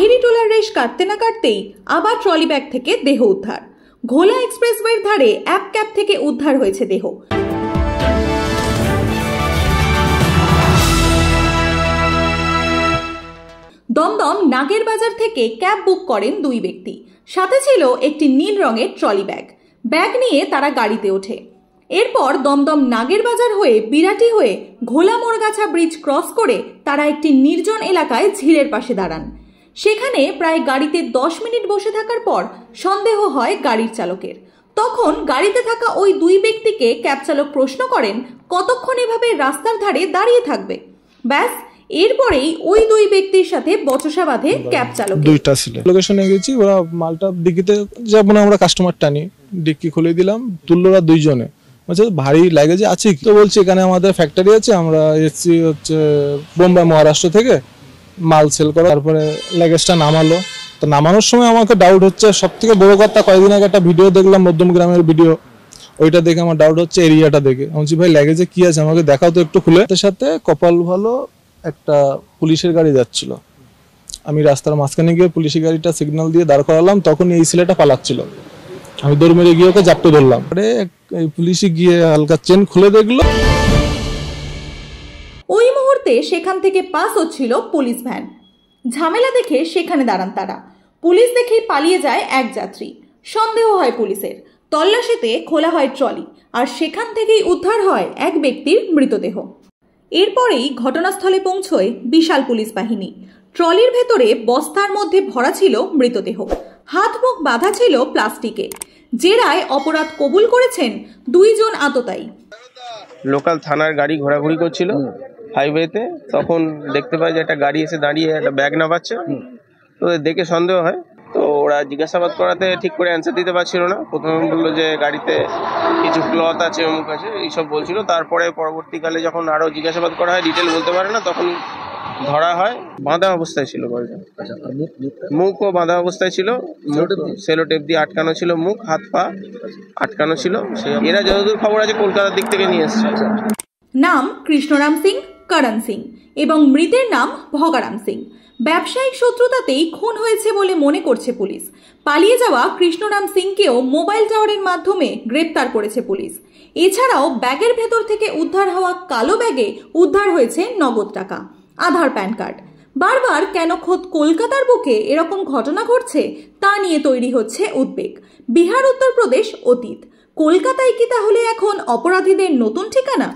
বাঘেরি taller রেশ কাটতে না কাটতেই আবার ট্রলি ব্যাগ থেকে দেহ উদ্ধার। ঘোলা এক্সপ্রেসওয়ের ধারে অ্যাপ ক্যাব থেকে উদ্ধার হয়েছে দেহ। দমদম নাগের বাজার থেকে ক্যাব বুক করেন দুই ব্যক্তি। সাথে ছিল একটি নীল রঙের ট্রলি ব্যাগ। ব্যাগ নিয়ে তারা গাড়িতে ওঠে। এরপর দমদম নাগের বাজার হয়ে বিরাটি হয়ে ঘোলা মোড়গাছা ব্রিজ ক্রস করে তারা একটি নির্জন এলাকায় ঝিলের পাশে দাঁড়ান। সেখানে প্রায় গাড়িতে 10 মিনিট বসে থাকার পর সন্দেহ হয় গাড়ির চালকের। তখন গাড়িতে থাকা ওই দুই ব্যক্তিকে ক্যাব চালক প্রশ্ন করেন কতক্ষণ এভাবে রাস্তার ধারে দাঁড়িয়ে থাকবে। ব্যাস, এরপরেই ওই দুই ব্যক্তির সাথে বচসা বাঁধে ক্যাব চালক। দুইটা ছিল লোকেশনে গেছি, ওরা মালটা ডিকিতে যেমন আমরা কাস্টমার টানি, ডিক্কি খুলে দিলাম, তুললো ওরা দুইজনে। বলছে ভারী লাগেজ আছে তো, বলছি এখানে আমাদের ফ্যাক্টরি আছে, আমরা এসছি হচ্ছে বোম্বাই মহারাষ্ট্র থেকে মাল সেল করা। তারপরে লাগেজটা নামালো। তো নামানোর সময় আমাকে ডাউট হচ্ছে, সব থেকে বড় কথা কয়েকদিন আগে একটা ভিডিও দেখলাম মধ্যম গ্রামের ভিডিও, ওইটা দেখে আমার ডাউট হচ্ছে এরিয়াটা দেখে। আমি বলছি ভাই লাগেজে কি আছে আমাকে দেখাও তো একটু খুলে। তার সাথে কপাল ভালো একটা পুলিশের গাড়ি যাচ্ছিল, আমি রাস্তার মাঝখানে গিয়ে পুলিশের গাড়িটা সিগন্যাল দিয়ে দাঁড় করালাম, তখন এই ছেলেটা পালাচ্ছিল। আমি দৌড় মেরে গিয়ে ওকে জাপটে ধরলাম। পুলিশে গিয়ে হালকা চেন খুলে দেখলো। ওই মুহূর্তে সেখান থেকে পাস হচ্ছিল পুলিশ ভ্যান। ঝামেলা দেখে সেখানে দাঁড়ান তারা। পুলিশ দেখেই পালিয়ে যায় এক যাত্রী। সন্দেহ হয় পুলিশের। তল্লাশিতে খোলা হয় ট্রলি, আর সেখান থেকেই উদ্ধার হয় এক ব্যক্তির মৃতদেহ। এরপরেই ঘটনাস্থলে পৌঁছয় বিশাল পুলিশ বাহিনী। ট্রলির ভেতরে বস্তার মধ্যে ভরা ছিল মৃতদেহ, হাত মুখ বাঁধা ছিল প্লাস্টিকে। জেরায় অপরাধ কবুল করেছেন দুইজন আততায়ী। লোকাল থানার গাড়ি ঘোরাঘুরি করছিল হাইওয়েতে, তখন দেখতে পাই যে একটা গাড়ি এসে দাঁড়িয়ে একটা ব্যাগ নামাচ্ছে। তো দেখে সন্দেহ হয়, তো ওরা জিজ্ঞাসাবাদ করাতে ঠিক করে অ্যান্সার দিতে পারছিল না। প্রথমে বললো যে গাড়িতে কিছু ক্লথ আছে, অমুক আছে, এইসব বলছিল। তারপরে পরবর্তীকালে যখন আরো জিজ্ঞাসাবাদ করা হয়, ডিটেল বলতে পারে না, তখন ধরা হয়। বাঁধা অবস্থায় ছিল বলটা, মুখও বাঁধা অবস্থায় ছিল, সেলো টেপ দিয়ে আটকানো ছিল, মুখ হাত পা আটকানো ছিল। এরা যতদূর খবর আছে কলকাতার দিক থেকে নিয়ে এসছে। নাম কৃষ্ণরাম সিং, করণ সিং এবং মৃতের নাম ভগারাম সিং। ব্যবসায়িক শত্রুতাতেই খুন হয়েছে বলে মনে করছে পুলিশ। পালিয়ে যাওয়া কৃষ্ণরাম সিংকেও মোবাইল টাওয়ারের মাধ্যমে গ্রেপ্তার করেছে পুলিশ। এছাড়াও ব্যাগের ভেতর থেকে উদ্ধার হওয়া কালো ব্যাগে উদ্ধার হয়েছে নগদ টাকা, আধার, প্যান কার্ড। বারবার কেন খোদ কলকাতার বুকে এরকম ঘটনা ঘটছে তা নিয়ে তৈরি হচ্ছে উদ্বেগ। বিহার, উত্তরপ্রদেশ অতীত, কলকাতায় কি তাহলে এখন অপরাধীদের নতুন ঠিকানা?